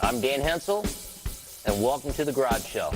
I'm Dan Hensel, and welcome to the Garage Show.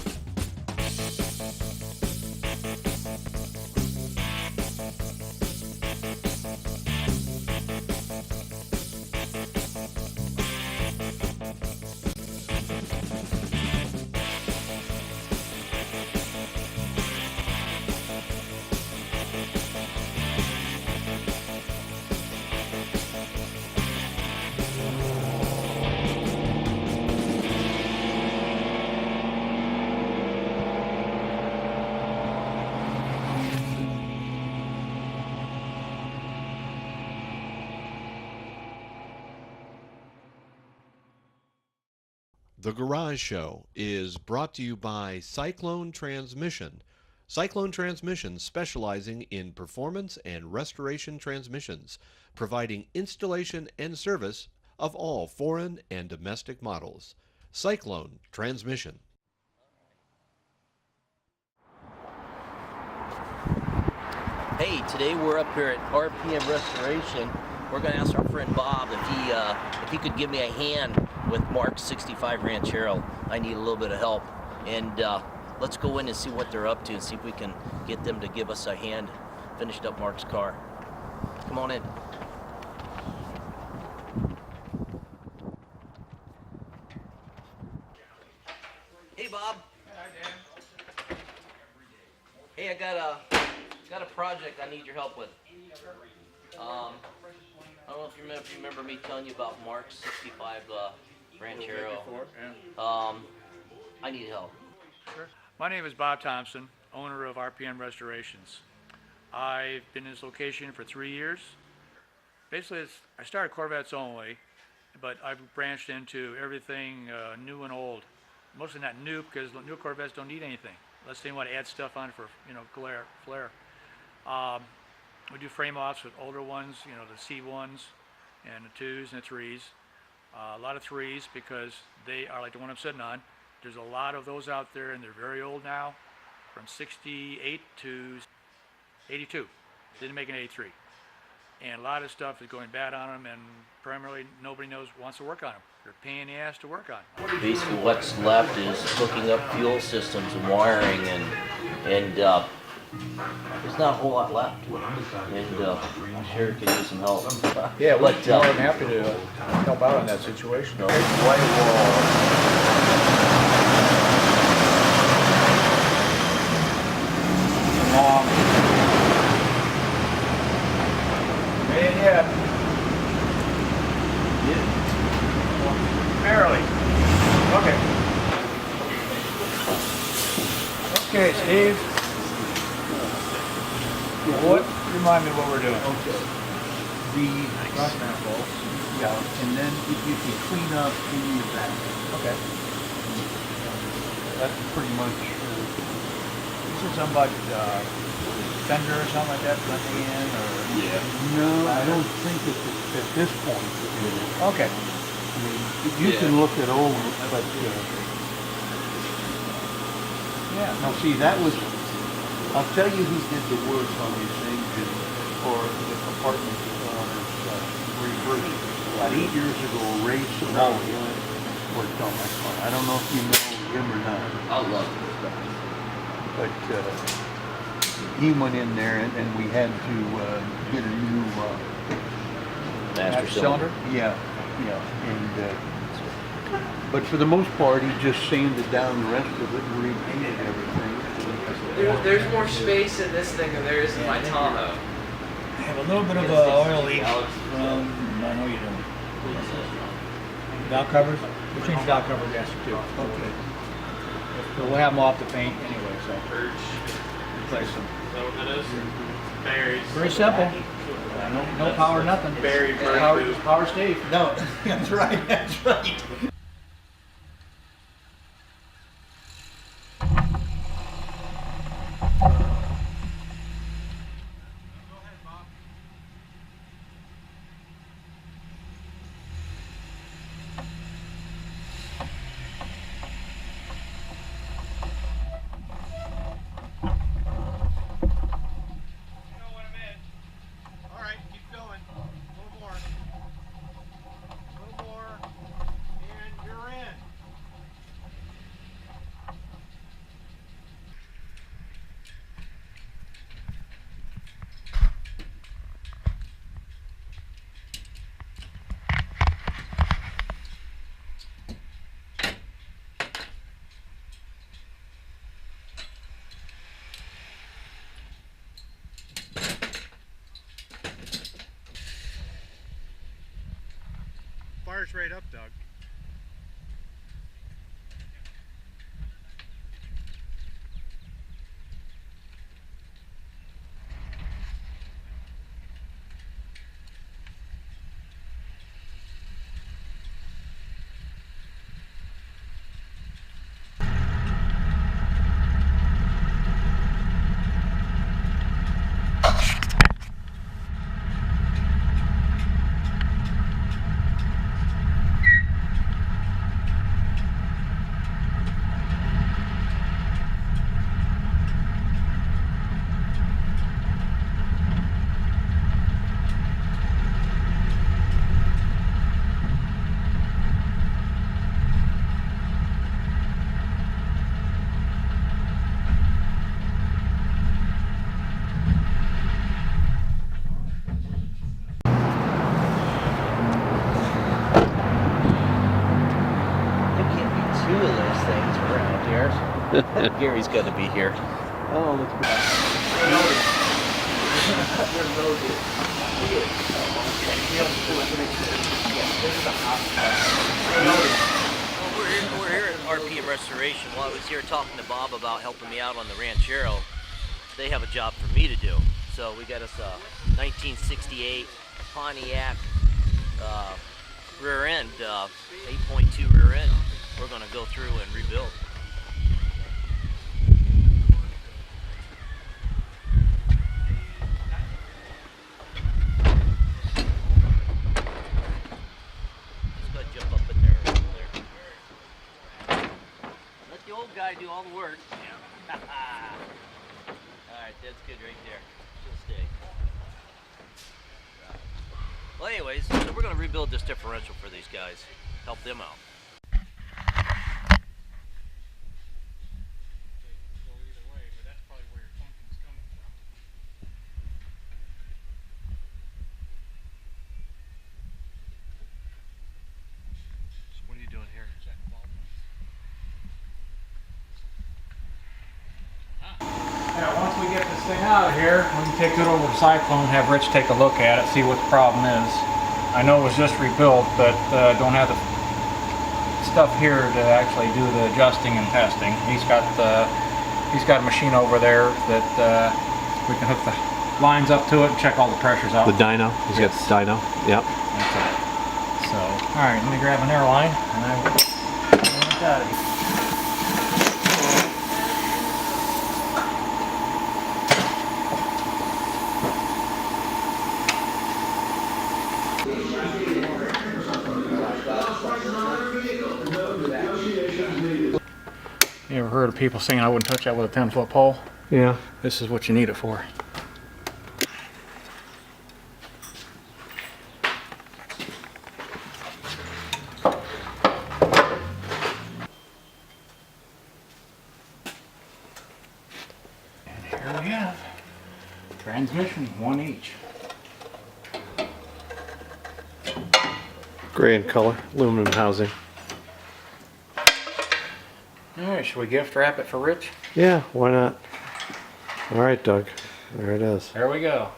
The Garage Show is brought to you by Cyclone Transmission. Cyclone Transmission specializing in performance and restoration transmissions, providing installation and service of all foreign and domestic models. Cyclone Transmission. Hey, today we're up here at RPM Restoration. We're going to ask our friend Bob if he could give me a hand with Mark's 65 Ranchero. I need a little bit of help, and let's go in and see what they're up to and see if we can get them to give us a hand finishing up Mark's car. Come on in. Hey, Bob. Hi, Dan. Hey, I got a project I need your help with. I don't know if you remember me telling you about Mark's 65 Ranchero. I need help. Sure. My name is Bob Thompson, owner of RPM Restorations. I've been in this location for 3 years. Basically, I started Corvettes only, but I've branched into everything new and old. Mostly not new, because new Corvettes don't need anything, unless they want to add stuff on for, flair. We do frame offs with older ones, the C1s and the 2s and the 3s. A lot of 3s because they are like the one I'm sitting on. There's a lot of those out there, and they're very old now, from 68 to 82. Didn't make an 83. And a lot of stuff is going bad on them, and primarily nobody wants to work on them. They're a pain in the ass to work on. Basically, what's left is hooking up fuel systems and wiring, and there's not a whole lot left. And I'm sure it could use some help. Yeah, we're But, more than happy to help out on that situation. No, Long. And yet, barely. Okay. Okay, Steve. What? Remind me what we're doing. Okay. The cross manifolds. Yeah. And then if you can clean up any of that. Okay. That's pretty much. This is something about fender or something like that blending in, or? Yeah. No, I don't think at this point it is. Okay. I mean, you can look it over, but Yeah. now see, that was. I'll tell you who did the work on these things for the apartment reverse. About 8 years ago, Ray Savali worked on my car. I don't know if you know him or not. I love this stuff. But he went in there and we had to get a new Master cylinder. Yeah. And but for the most part, he just sanded down the rest of it and repainted everything. There's more space in this thing than there is in my Tahoe. I have a little bit of a oil leak from, I know you don't. Valve covers? We changed valve covers yesterday too. Okay. So we'll have them off the paint anyway, so. Replace them. Is that what that is? Berries. Very simple. No power, nothing. Berry Power Steve. No, that's right, that's right. Alright, keep going. A little more. And Fires right up, Doug. There can't be two of those things around here. Gary's got to be here. Oh, let's Well, we're here at RPM Restoration. While I was here talking to Bob about helping me out on the Ranchero, they have a job for me to do. So we got us a 1968 Pontiac rear end, 8.2 rear end. We're going to go through and rebuild. Just got to jump up in there. Let the old guy do all the work. Yeah. All right, that's good right there. She'll stay. Well, anyways, so we're going to rebuild this differential for these guys. Help them out. What are you doing here? Yeah, once we get this thing out of here, we can take it over to Cyclone, have Rich take a look at it, see what the problem is. I know it was just rebuilt, but don't have the stuff here to actually do the adjusting and testing. He's got a machine over there that we can hook the lines up to it and check all the pressures out. The dyno. He's got the dyno. Yep. That's it. So, all right, let me grab an airline and I will get out of here. You ever heard of people saying I wouldn't touch that with a 10-foot pole? Yeah. This is what you need it for. And here we have transmission, one each. Gray in color, aluminum housing. Alright, should we gift wrap it for Rich? Yeah, why not? All right, Doug. There it is. There we go.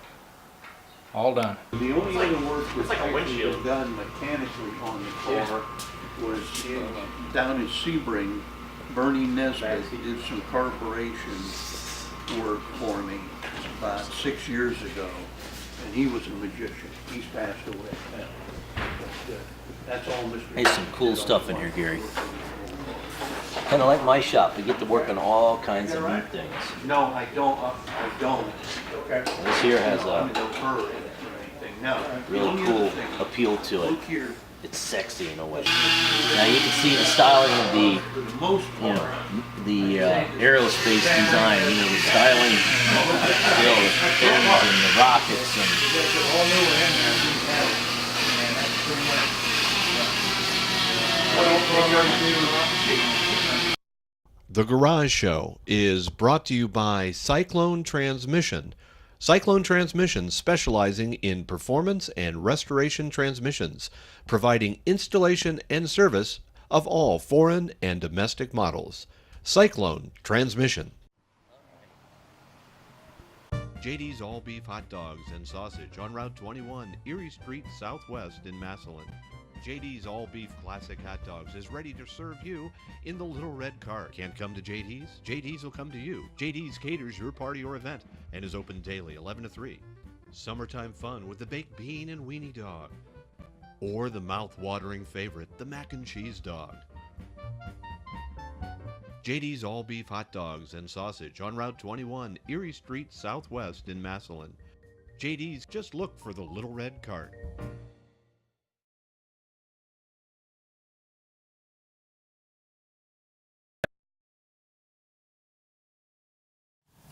All done. The only other work that actually was done mechanically on the car was down in Sebring. Bernie Nesbitt did some carburation work for me about 6 years ago, and he was a magician. He's passed away now. But, that's all Mr. Hey, some cool stuff in here, Gary. Kind of like my shop. We get to work on all kinds of neat things. No, I don't. I don't. Okay. This here has a No. really cool appeal to it. Look here. It's sexy in a way. Now you can see the styling of the, For the most you part, know, the aerospace design. You know, the styling, you know, the fins and the rockets and. The Garage Show is brought to you by Cyclone Transmission. Cyclone Transmission specializing in performance and restoration transmissions, providing installation and service of all foreign and domestic models. Cyclone Transmission. JD's All Beef Hot Dogs and Sausage on Route 21, Erie Street Southwest in Massillon. JD's All Beef Classic Hot Dogs is ready to serve you in the little red cart. Can't come to JD's? JD's will come to you. JD's caters your party or event and is open daily 11 to 3. Summertime fun with the baked bean and weenie dog. Or the mouth-watering favorite, the mac and cheese dog. JD's All Beef Hot Dogs and Sausage on Route 21, Erie Street Southwest in Massillon. JD's, just look for the little red cart.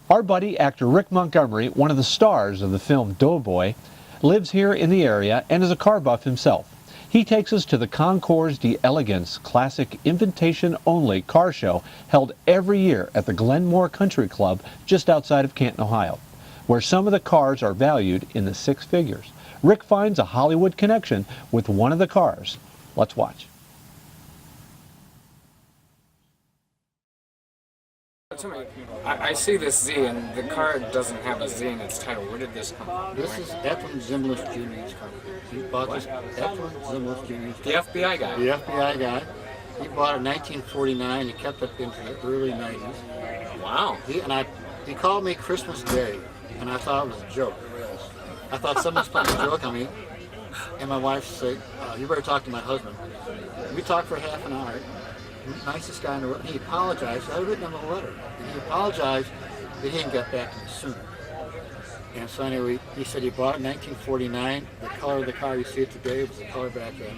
Our buddy, actor Rick Montgomery, one of the stars of the film Doughboy, lives here in the area and is a car buff himself. He takes us to the Concours d'Elegance classic invitation-only car show held every year at the Glenmore Country Club just outside of Canton, Ohio, where some of the cars are valued in the six figures. Rick finds a Hollywood connection with one of the cars. Let's watch. I see this Z, and the car doesn't have a Z in its title. Where did this come from? This is Efrem Zimbalist Jr.'s car. He bought this Efrem Zimbalist Jr.'s The FBI guy. The FBI guy. He bought it in 1949. He kept it into the early 90s. Wow. He called me Christmas Day, and I thought it was a joke. I thought someone's playing a joke on me. And my wife said, you better talk to my husband. We talked for half an hour. Nicest guy in the world. He apologized. I had written him a letter. And he apologized that he didn't get back to me sooner. And so anyway, he said he bought it in 1949. The color of the car you see it today was the color back then.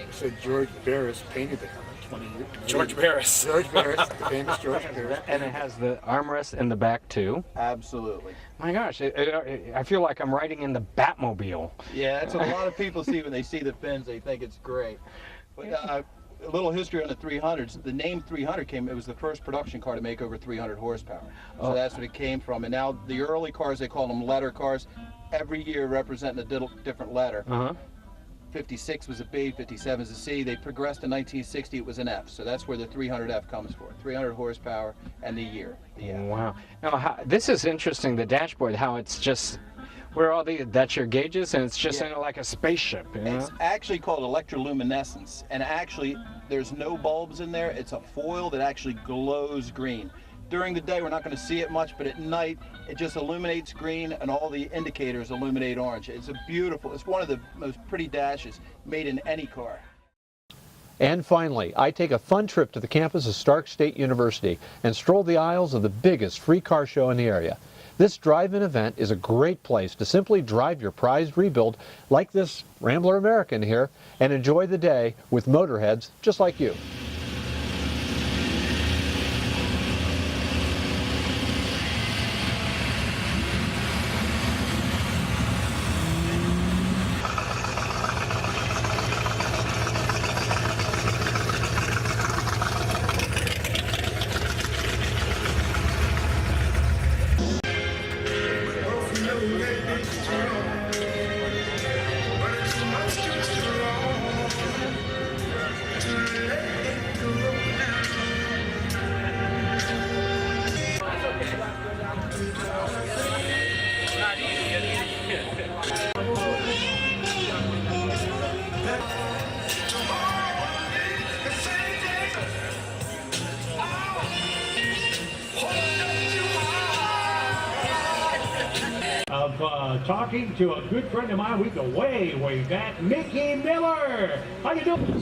He said George Barris painted the car 20 years. George Barris. George Barris, the famous George Barris. And it has the armrest in the back too. Absolutely. My gosh, I feel like I'm riding in the Batmobile. Yeah, that's what a lot of people see when they see the fins. They think it's great. But a little history on the 300s. The name 300 it was the first production car to make over 300 horsepower. So that's what it came from. And now the early cars, they call them letter cars, every year representing a different letter. 56 was a B, 57 is a C. They progressed in 1960, it was an F. So that's where the 300F comes from. 300 horsepower and the year. The F. Wow. Now, this is interesting, the dashboard, how it's just, that's your gauges, and it's just in like a spaceship. You know? It's actually called electroluminescence, and actually there's no bulbs in there. It's a foil that actually glows green. During the day we're not going to see it much, but at night it just illuminates green and all the indicators illuminate orange. It's it's one of the most pretty dashes made in any car. And finally, I take a fun trip to the campus of Stark State University and stroll the aisles of the biggest free car show in the area. This drive-in event is a great place to simply drive your prized rebuild like this Rambler American here and enjoy the day with motorheads just like you. Talking to a good friend of mine, we go way back, Mickey Miller. How you doing?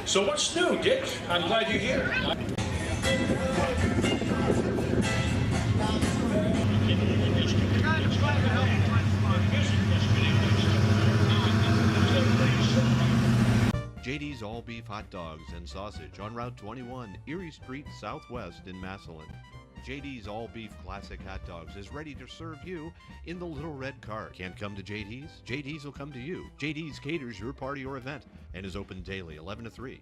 So what's new, Dick? I'm glad you're here. JD's All Beef Hot Dogs and Sausage on Route 21, Erie Street Southwest in Massillon. JD's All Beef Classic Hot Dogs is ready to serve you in the little red cart. Can't come to JD's? JD's will come to you. JD's caters your party or event and is open daily 11 to 3.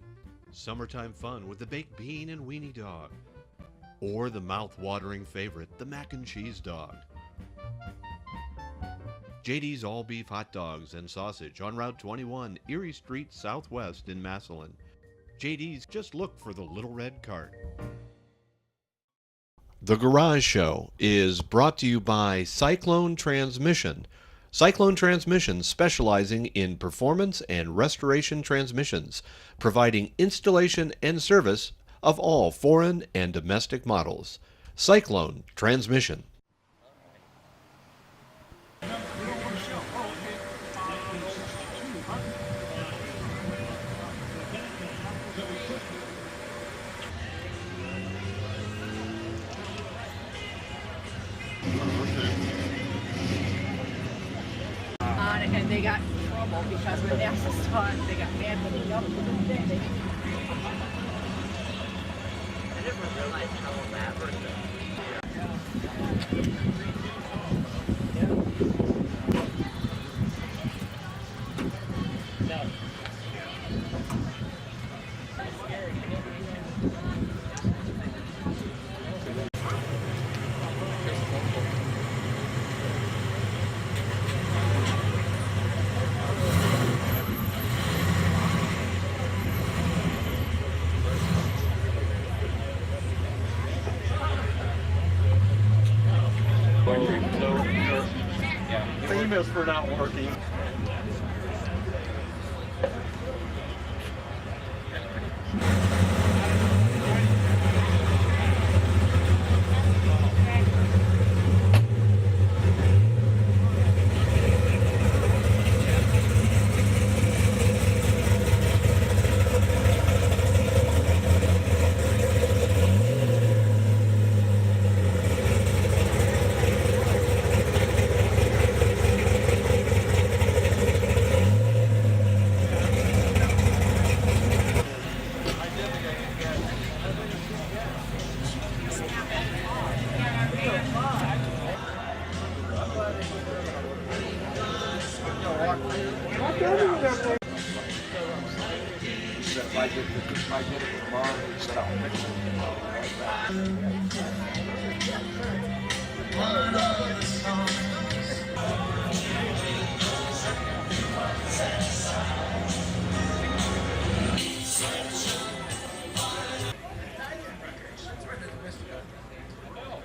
Summertime fun with the baked bean and weenie dog. Or the mouth-watering favorite, the mac and cheese dog. JD's All Beef Hot Dogs and Sausage on Route 21, Erie Street Southwest in Massillon. JD's, just look for the little red cart. The Garage Show is brought to you by Cyclone Transmission. Cyclone Transmission specializing in performance and restoration transmissions, providing installation and service of all foreign and domestic models. Cyclone Transmission. And they got in trouble because when NASA saw it, they got mad when they jumped to the thing. I never realized how elaborate Famous for not working.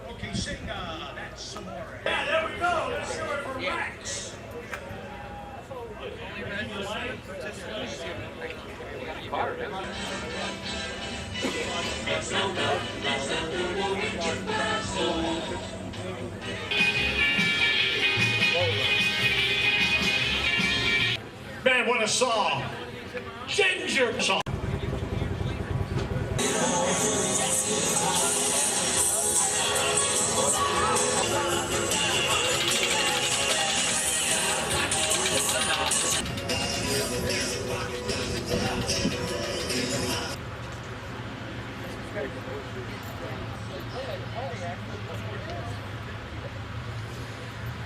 Okay, sing that's some more. Yeah, there we go. Let's do it for Max. Man, what a song! Ginger song!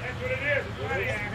That's what it is, it's Pontiac.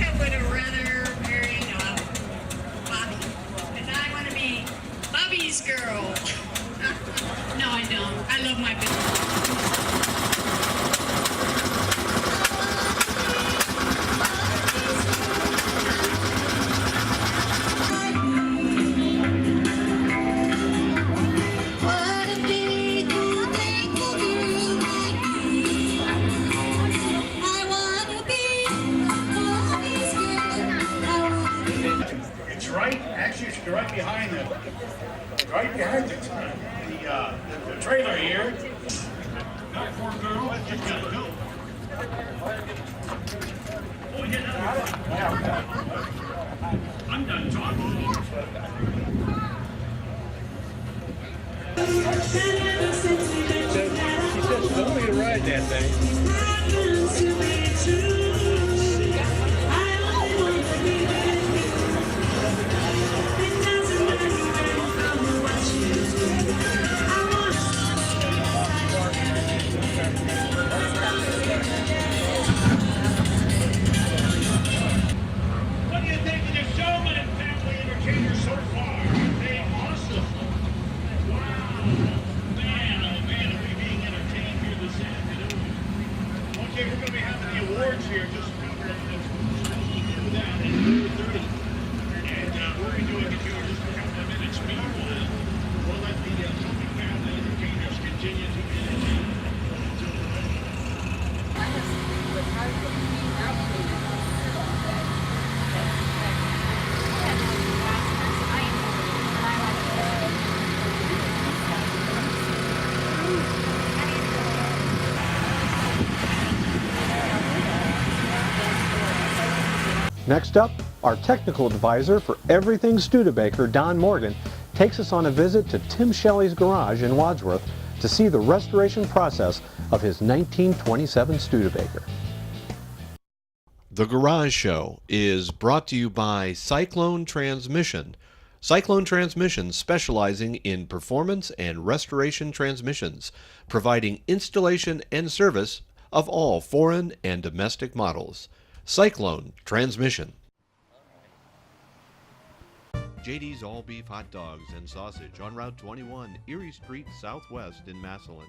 I would have rather married Bobby. Because I want to be Bobby's girl. No, I don't. I love my business. It's right, actually it's right behind the trailer here. That poor girl, she's gotta go. Oh, yeah, I'm done talking. like that thing. What do you think of the showman and family entertainer so far? They awesome. Wow. Man, oh man, are we being entertained here this afternoon? Okay, we're going to be having the awards here just around do that at 4:30. And we'll be doing it here in just a couple of minutes. Meanwhile, we'll let the Tony family entertainers continue to entertain. Next up, our technical advisor for everything Studebaker, Don Morgan, takes us on a visit to Tim Shelley's garage in Wadsworth to see the restoration process of his 1927 Studebaker. The Garage Show is brought to you by Cyclone Transmission. Cyclone Transmission specializing in performance and restoration transmissions, providing installation and service of all foreign and domestic models. Cyclone Transmission. JD's All Beef Hot Dogs and Sausage on Route 21, Erie Street Southwest in Massillon.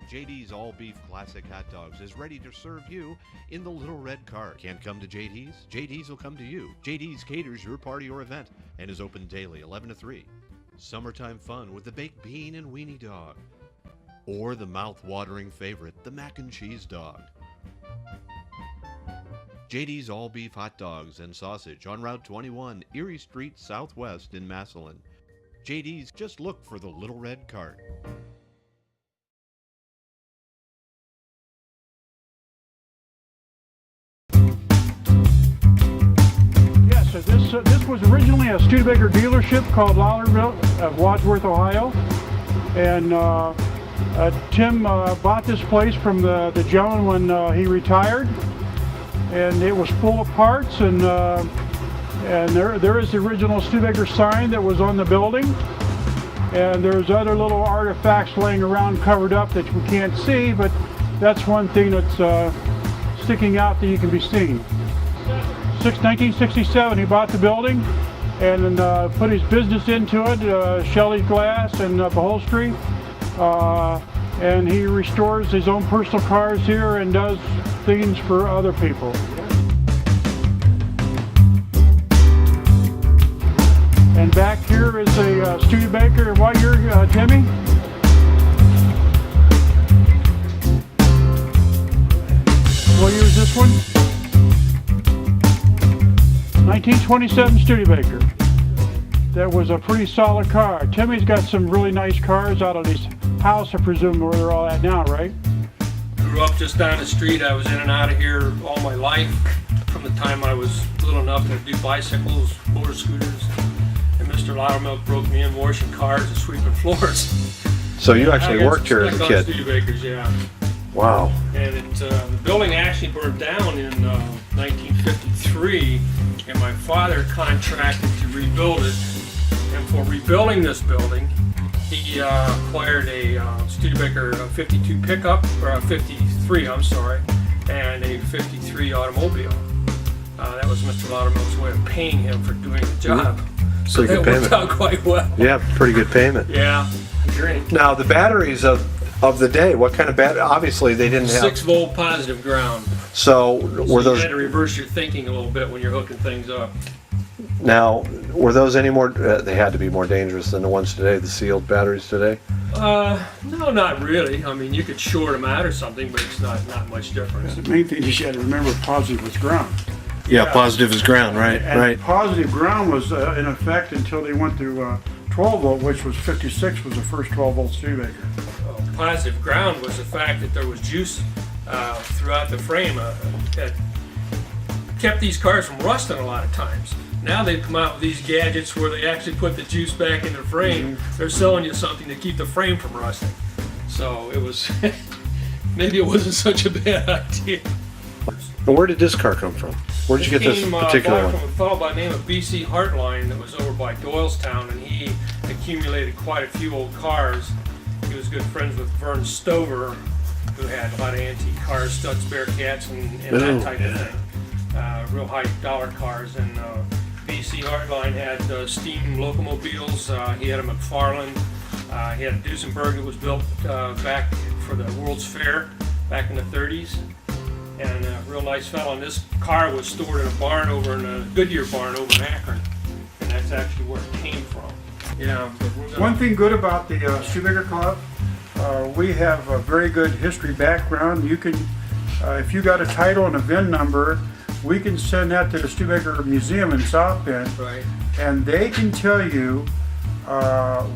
JD's All Beef Classic Hot Dogs is ready to serve you in the little red cart. Can't come to JD's? JD's will come to you. JD's caters your party or event and is open daily 11 to 3. Summertime fun with the baked bean and weenie dog. Or the mouth-watering favorite, the mac and cheese dog. JD's All Beef Hot Dogs and Sausage on Route 21, Erie Street Southwest in Massillon. JD's, just look for the little red cart. Yes, so this was originally a Studebaker dealership called Lawlerville of Wadsworth, Ohio. And Tim bought this place from the gentleman when he retired. And it was full of parts, and there is the original Studebaker sign that was on the building, and there's other little artifacts laying around covered up that we can't see, but that's one thing that's sticking out that you can be seen. 1967 he bought the building and put his business into it, Shelley's Glass and upholstery, and he restores his own personal cars here and does things for other people. And back here is a Studebaker. What year, Timmy? What year is this one? 1927 Studebaker. That was a pretty solid car. Timmy's got some really nice cars out of his house, I presume, where they're all at now, right? Grew up just down the street. I was in and out of here all my life from the time I was little enough to do bicycles, motor scooters, and Mr. Loudermilk broke me in washing cars and sweeping floors. So you actually worked here as a kid? Studebakers, yeah. Wow. And the building actually burned down in 1953, and my father contracted to rebuild it. And for rebuilding this building, he acquired a Studebaker 52 pickup, or a 53, I'm sorry, and a 53 automobile. That was Mr. Loudermilk's way of paying him for doing the job. So that worked out quite well. Yeah, pretty good payment. Yeah, great. Now the batteries of the day, what kind of battery? Obviously they didn't have 6-volt positive ground. So were those? You had to reverse your thinking a little bit when you're hooking things up. Now, were those any more? They had to be more dangerous than the ones today, the sealed batteries today. No, not really. I mean, you could short them out or something, but it's not much difference. The main thing you had to remember, positive was ground. Yeah, positive is ground, right? And right. Positive ground was in effect until they went to 12 volt, which was 56 was the first 12 volt Studebaker. Positive ground was the fact that there was juice throughout the frame that kept these cars from rusting a lot of times. Now they've come out with these gadgets where they actually put the juice back in the frame. They're selling you something to keep the frame from rusting. So it was maybe it wasn't such a bad idea. And where did this car come from? Where did you get this particular bought one? From a fellow by the name of BC Heartline that was over by Doylestown, and he accumulated quite a few old cars. He was good friends with Vern Stover, who had a lot of antique cars, Studs, Bearcats, and that type of thing. Real high dollar cars. And BC Heartline had steam locomobiles. He had a McFarland. He had a Duesenberg that was built back for the World's Fair back in the 30s. And a real nice fellow. And this car was stored in a barn over in a Goodyear barn over in Akron. And that's actually where it came from. Yeah. One thing good about the Studebaker Club, we have a very good history background. You can, if you got a title and a VIN number, we can send that to the Studebaker Museum in South Bend, right, and they can tell you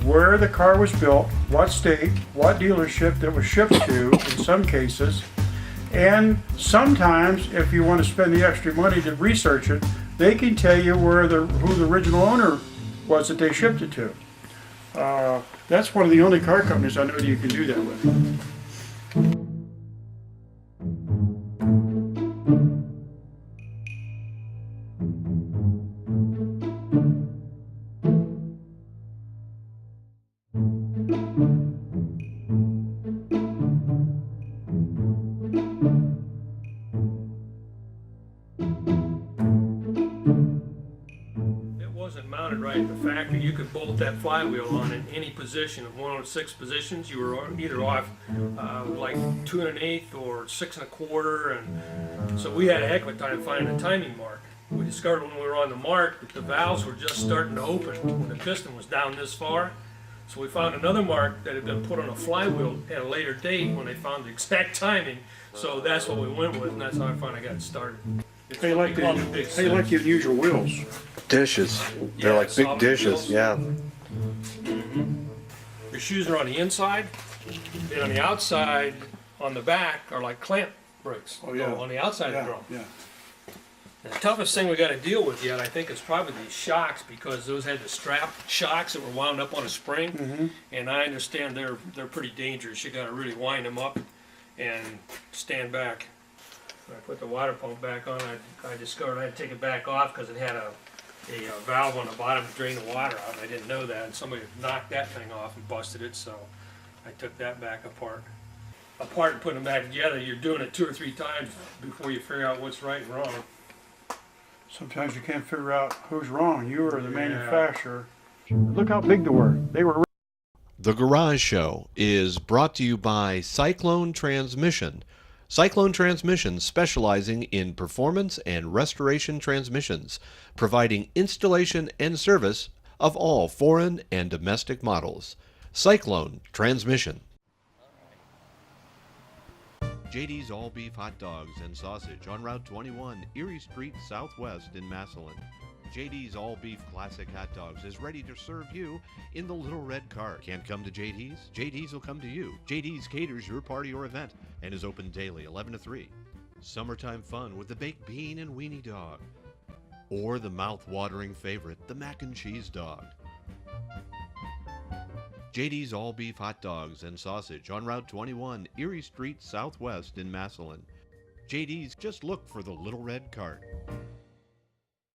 where the car was built, what state, what dealership that was shipped to in some cases, and sometimes if you want to spend the extra money to research it, they can tell you who the original owner was that they shipped it to. That's one of the only car companies I know that you can do that with. Mounted right at the factory. You could bolt that flywheel on in any position. Of 1 of 6 positions, you were either off like 2 1/8 or 6 1/4, and so we had a heck of a time finding a timing mark. We discovered when we were on the mark that the valves were just starting to open when the piston was down this far. So we found another mark that had been put on a flywheel at a later date when they found the exact timing. So that's what we went with, and that's how I finally got it started. They like the unusual wheels. Dishes. They're like big dishes, yeah. Your shoes are on the inside, and on the outside, on the back, are like clamp brakes. Oh, yeah. On the outside of the drum. Yeah. The toughest thing we got to deal with yet, I think, is probably these shocks, because those had the strap shocks that were wound up on a spring, and I understand they're pretty dangerous. You got to really wind them up and stand back. When I put the water pump back on, I discovered I had to take it back off because it had a valve on the bottom to drain the water out. I didn't know that, and somebody knocked that thing off and busted it, so I took that back apart. And putting them back together, you're doing it 2 or 3 times before you figure out what's right and wrong. Sometimes you can't figure out who's wrong, you or the manufacturer. Look how big they were. They were. The Garage Show is brought to you by Cyclone Transmission. Cyclone Transmission specializing in performance and restoration transmissions, providing installation and service of all foreign and domestic models. Cyclone Transmission. JD's All Beef Hot Dogs and Sausage on Route 21, Erie Street Southwest in Massillon. JD's All Beef Classic Hot Dogs is ready to serve you in the little red cart. Can't come to JD's? JD's will come to you. JD's caters your party or event and is open daily 11 to 3. Summertime fun with the baked bean and weenie dog. Or the mouth-watering favorite, the mac and cheese dog. JD's All Beef Hot Dogs and Sausage on Route 21, Erie Street Southwest in Massillon. JD's, just look for the little red cart.